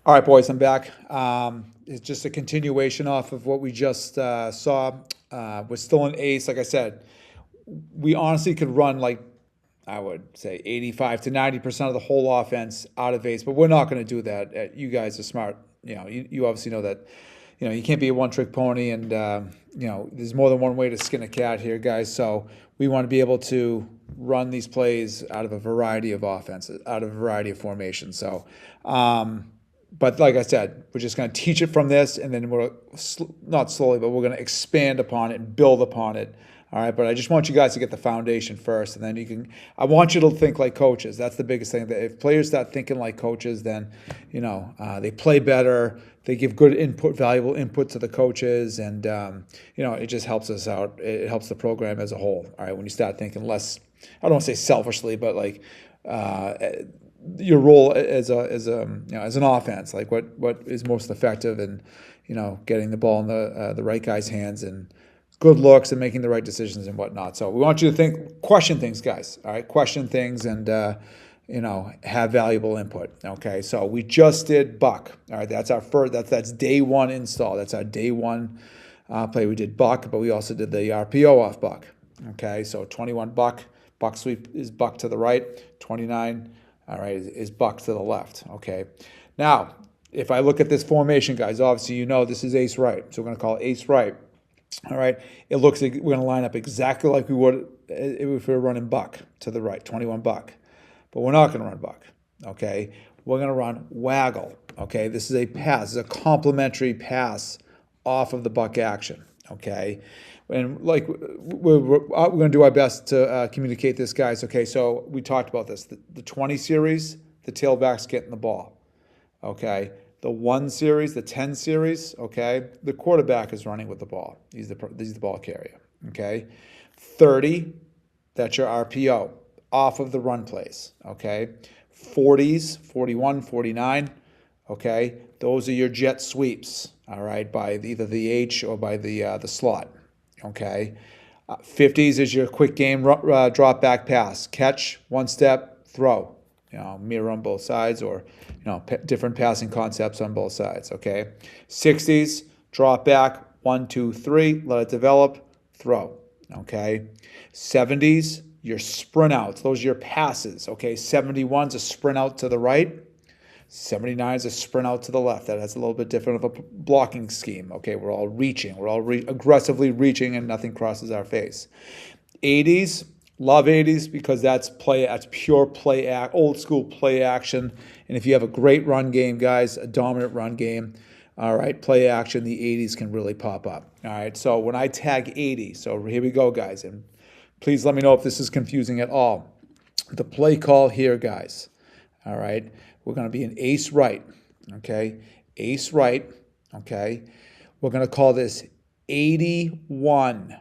All right, boys, I'm back. It's just a continuation off of what we just saw. We're still in ace. Like I said, we honestly could run like, I would say 85 to 90% of the whole offense out of ace, but we're not going to do that. You guys are smart. You obviously know that, you can't be a one-trick pony, and, there's more than one way to skin a cat here, guys. So we want to be able to run these plays out of a variety of offenses, out of a variety of formations. So, but like I said, we're just going to teach it from this, and then we're not slowly, but we're going to expand upon it and build upon it. All right, but I just want you guys to get the foundation first, and then you can. I want you to think like coaches. That's the biggest thing. That if players start thinking like coaches, then they play better. They give good input, valuable input to the coaches, and it just helps us out. It helps the program as a whole. All right, when you start thinking less, I don't want to say selfishly, but like your role as an offense, like what is most effective, and getting the ball in the right guy's hands, and good looks, and making the right decisions and whatnot. So we want you to question things, guys. All right, question things, and have valuable input. Okay, so we just did buck. All right, that's our first. That's day one install. That's our day one play. We did buck, but we also did the RPO off buck. Okay, so 21 buck sweep is buck to the right. 29. All right, is buck to the left. Okay, now if I look at this formation, guys, obviously this is ace right, so we're going to call it ace right. All right, it looks like we're going to line up exactly like we would if we were running buck to the right, 21 buck. But we're not going to run buck, okay? We're going to run waggle, okay? This is a pass. This is a complementary pass off of the buck action, okay? And like we're going to do our best to communicate this, guys. Okay, so we talked about this. The 20 series, the tailback's getting the ball, okay? The 1 series, the 10 series, okay, the quarterback is running with the ball. He's the ball carrier, okay? 30, that's your RPO, off of the run plays, okay? 40s, 41, 49, okay? Those are your jet sweeps, all right, by either the H or by the slot, okay? 50s is your quick game drop back pass, catch, one step, throw. Mirror on both sides, or different passing concepts on both sides. Okay, 60s drop back, 1, 2, 3, let it develop, throw. Okay, 70s your sprint outs. Those are your passes. Okay, 71's a sprint out to the right. 79 is a sprint out to the left. That has a little bit different of a blocking scheme. Okay, we're all reaching. We're all aggressively reaching, and nothing crosses our face. 80s. Love 80s because that's pure play old school play action. And if you have a great run game, guys, a dominant run game, all right, play action, the 80s can really pop up. All right, so when I tag 80, so here we go, guys, and please let me know if this is confusing at all. The play call here, guys, all right, we're going to be an ace right, okay, ace right, okay. We're going to call this 81,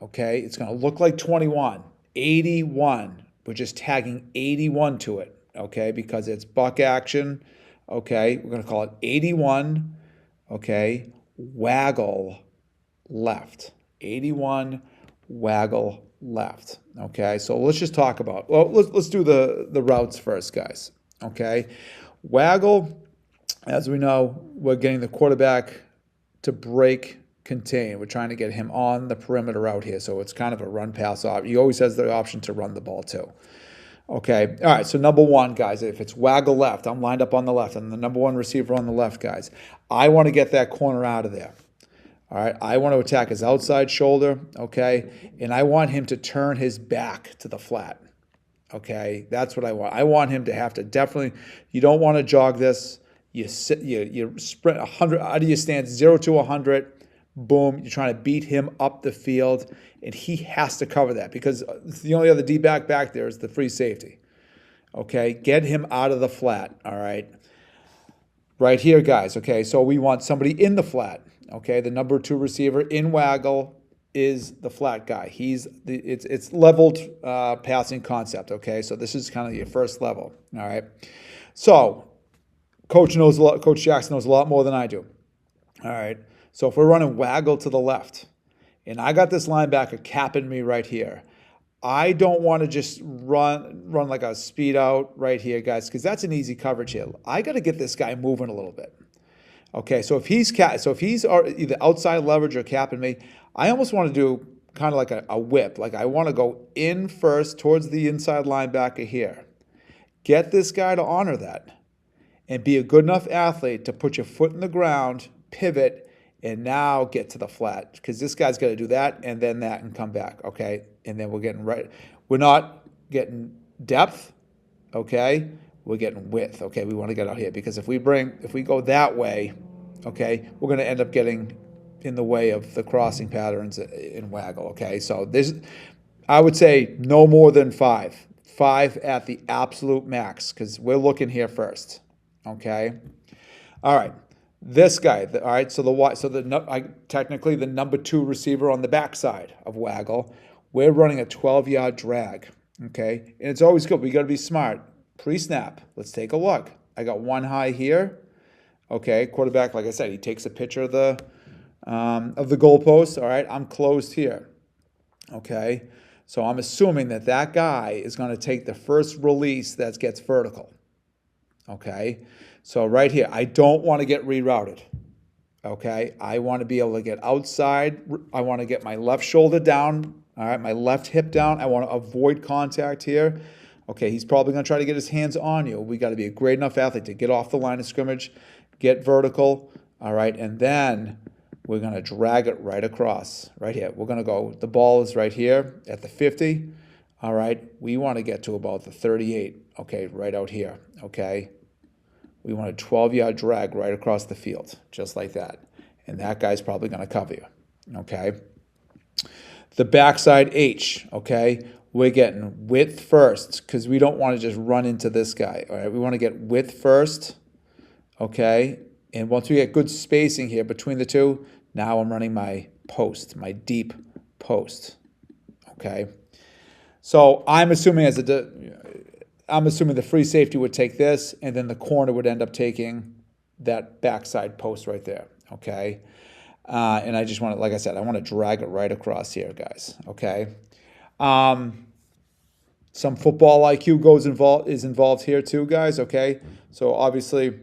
okay. It's going to look like 21. 81, we're just tagging 81 to it, okay, because it's buck action, okay, we're going to call it 81, okay, waggle left, 81, waggle left, okay, so let's just talk about, let's do the routes first, guys, okay, waggle, as we know, we're getting the quarterback to break contain. We're trying to get him on the perimeter out here, so it's kind of a run pass off. He always has the option to run the ball too. Okay, all right, so number one, guys, if it's waggle left, I'm lined up on the left. I'm the number one receiver on the left, guys. I want to get that corner out of there. All right, I want to attack his outside shoulder, okay, and I want him to turn his back to the flat. Okay, that's what I want. I want him to have to definitely, you don't want to jog this. You sprint 100 out of your stance, 0 to 100. Boom, you're trying to beat him up the field, and he has to cover that because the only other D-back back there is the free safety. Okay, get him out of the flat, all right? Right here, guys, okay, so we want somebody in the flat, okay? The number 2 receiver in waggle is the flat guy. It's leveled passing concept, okay? So this is kind of your first level, all right? So Coach Jackson knows a lot more than I do, all right? So if we're running waggle to the left, and I got this linebacker capping me right here, I don't want to just run like a speed out right here, guys, because that's an easy coverage here. I got to get this guy moving a little bit. Okay, so if he's either outside leverage or capping me, I almost want to do kind of like a whip. Like I want to go in first towards the inside linebacker here. Get this guy to honor that and be a good enough athlete to put your foot in the ground, pivot, and now get to the flat. Because this guy's got to do that and then that and come back, okay? And then we're getting right. We're not getting depth, okay? We're getting width, okay? We want to get out here because if we go that way, okay, we're going to end up getting in the way of the crossing patterns in Waggle, okay? So this, I would say no more than 5. 5 at the absolute max because we're looking here first, okay? All right, this guy, all right, technically the number 2 receiver on the backside of Waggle, we're running a 12-yard drag, okay? And it's always good. We got to be smart. Pre-snap, let's take a look. I got one high here. Okay, quarterback, like I said, he takes a picture of the goalpost. All right, I'm closed here. Okay, so I'm assuming that guy is going to take the first release that gets vertical. Okay, so right here, I don't want to get rerouted. Okay, I want to be able to get outside. I want to get my left shoulder down. All right, my left hip down. I want to avoid contact here. Okay, he's probably going to try to get his hands on you. We got to be a great enough athlete to get off the line of scrimmage, get vertical, all right, and then we're going to drag it right across, right here. We're going to go, the ball is right here at the 50, all right. We want to get to about the 38, okay, right out here, okay. We want a 12-yard drag right across the field, just like that. And that guy's probably going to cover you, okay. The backside H, okay. We're getting width first because we don't want to just run into this guy. All right, we want to get width first, okay? And once we get good spacing here between the two, now I'm running my post, my deep post, okay? So I'm assuming the free safety would take this, and then the corner would end up taking that backside post right there, okay? And I just want to, like I said, I want to drag it right across here, guys, okay? Some football IQ is involved here too, guys, okay? So obviously,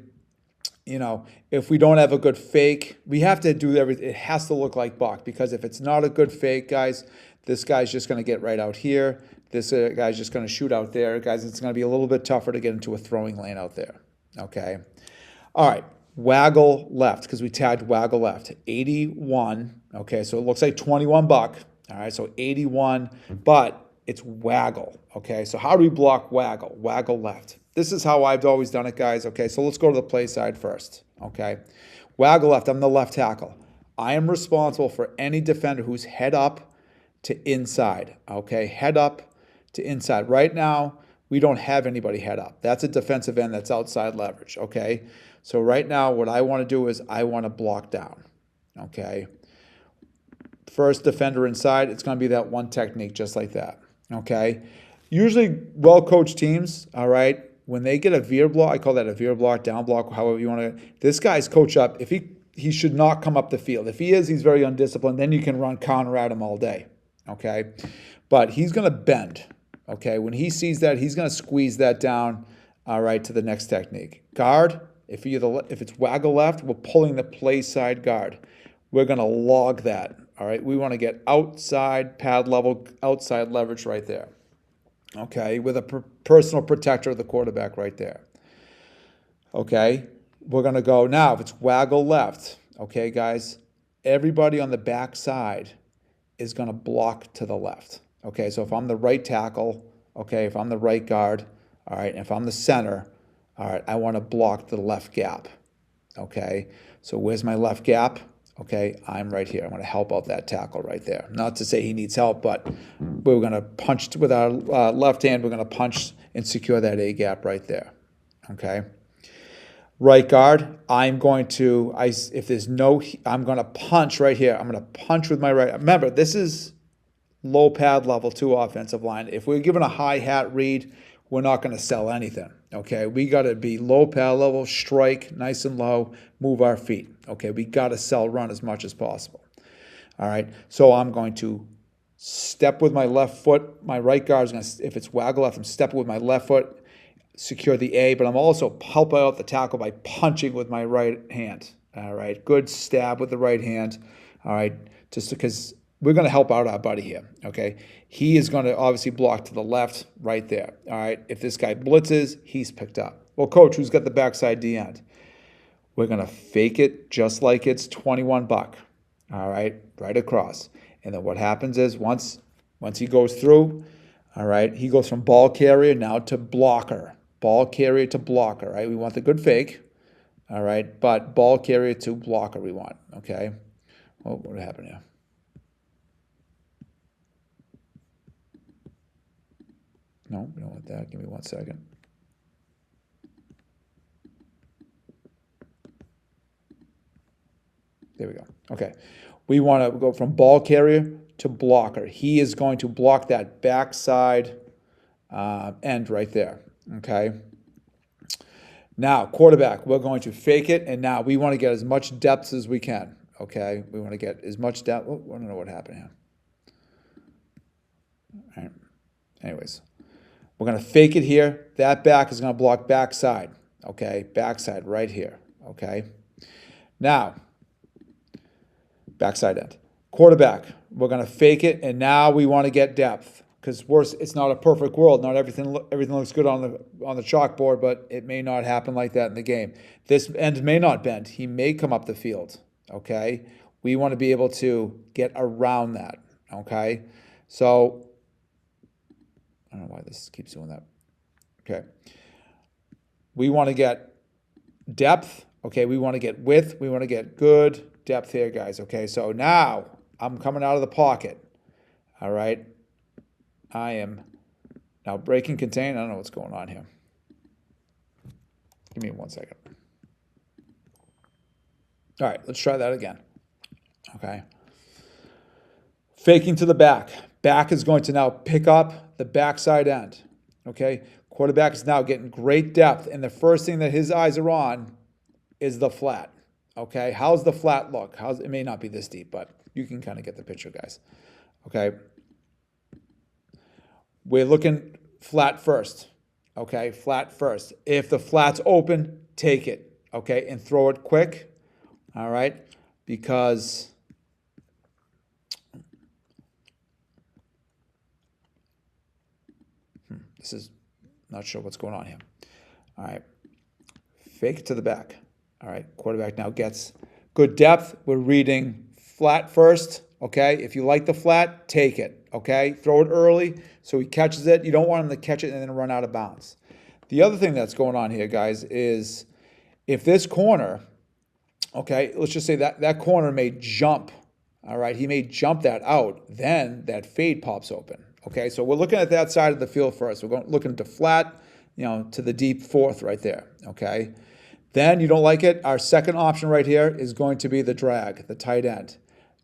you know, if we don't have a good fake, we have to do everything. It has to look like Buck because if it's not a good fake, guys, this guy's just going to get right out here. This guy's just going to shoot out there. Guys, it's going to be a little bit tougher to get into a throwing lane out there, okay? All right, Waggle left because we tagged Waggle left. 81, okay, so it looks like 21 Buck. All right, so 81, but it's Waggle, okay? So how do we block Waggle? Waggle left. This is how I've always done it, guys, okay? So let's go to the play side first, okay? Waggle left, I'm the left tackle. I am responsible for any defender who's head up to inside, okay? Head up to inside. Right now, we don't have anybody head up. That's a defensive end that's outside leverage, okay? So right now, what I want to do is I want to block down, okay? First defender inside, it's going to be that one technique just like that, okay? Usually well-coached teams, all right, when they get a veer block, I call that a veer block, down block, however you want to. This guy's coach up. If he should not come up the field. If he is, he's very undisciplined. Then you can run counter at him all day, okay? But he's going to bend, okay? When he sees that, he's going to squeeze that down, all right, to the next technique. Guard, if it's Waggle left, we're pulling the play side guard. We're going to log that. All right, we want to get outside pad level, outside leverage right there. Okay, with a personal protector of the quarterback right there. Okay, we're going to go now. If it's Waggle left, okay, guys, everybody on the back side is going to block to the left. Okay, so if I'm the right tackle, okay, if I'm the right guard, all right, and if I'm the center, all right, I want to block the left gap. Okay, so where's my left gap? Okay, I'm right here. I'm going to help out that tackle right there. Not to say he needs help, but we're going to punch with our left hand. We're going to punch and secure that A gap right there. Okay. Right guard, I'm going to punch right here. I'm going to punch with my right. Remember, this is low pad level 2 offensive line. If we're given a high hat read, we're not going to sell anything. Okay, we got to be low pad level, strike nice and low, move our feet. Okay, we got to sell run as much as possible. All right, so I'm going to step with my left foot. My right guard is going to, if it's waggle left, I'm stepping with my left foot, secure the A, but I'm also helping out the tackle by punching with my right hand. All right, good stab with the right hand. All right, just because we're going to help out our buddy here, okay? He is going to obviously block to the left right there, all right? If this guy blitzes, he's picked up. Well, coach, who's got the backside D end? We're going to fake it just like it's 21 buck, all right, right across. And then what happens is once he goes through, all right, he goes from ball carrier now to blocker. Ball carrier to blocker, right? We want the good fake, all right, but ball carrier to blocker we want, okay? Oh, what happened here? No, we don't want that. Give me 1 second. There we go. Okay. We want to go from ball carrier to blocker. He is going to block that backside end right there. Okay. Now, quarterback, we're going to fake it, and now we want to get as much depth as we can. Okay. We want to get as much depth. Oh, I don't know what happened here. All right. Anyways. We're going to fake it here. That back is going to block backside, okay? Backside right here, okay? Now, backside end. Quarterback, we're going to fake it, and now we want to get depth because it's not a perfect world. Not everything looks good on the chalkboard, but it may not happen like that in the game. This end may not bend. He may come up the field, okay? We want to be able to get around that, okay? So I don't know why this keeps doing that. Okay. We want to get depth. Okay. We want to get width. We want to get good depth here, guys. Okay. So now I'm coming out of the pocket. All right. I am now breaking contain. I don't know what's going on here. Give me 1 second. All right. Let's try that again. Okay. Faking to the back. Back is going to now pick up the backside end, okay? Quarterback is now getting great depth, and the first thing that his eyes are on is the flat, okay? How's the flat look? It may not be this deep, but you can kind of get the picture, guys, okay? We're looking flat first, okay? Flat first. If the flat's open, take it, okay? And throw it quick, all right? Because this is not sure what's going on here. All right. Fake it to the back. All right. Quarterback now gets good depth. We're reading flat first. Okay. If you like the flat, take it. Okay. Throw it early so he catches it. You don't want him to catch it and then run out of bounds. The other thing that's going on here, guys, is if this corner, okay, let's just say that corner may jump. All right. He may jump that out. Then that fade pops open. Okay, so we're looking at that side of the field first. We're looking to flat, to the deep fourth right there, okay? Then you don't like it. Our second option right here is going to be the drag, the tight end.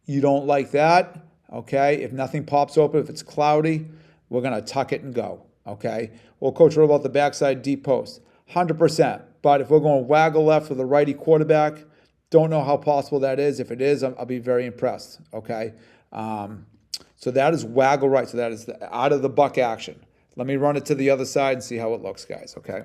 You don't like that, okay? If nothing pops open, if it's cloudy, we're going to tuck it and go, okay? Well, coach, what about the backside deep post? 100%. But if we're going waggle left with a righty quarterback, don't know how possible that is. If it is, I'll be very impressed, okay? So that is waggle right. So that is out of the buck action. Let me run it to the other side and see how it looks, guys, okay?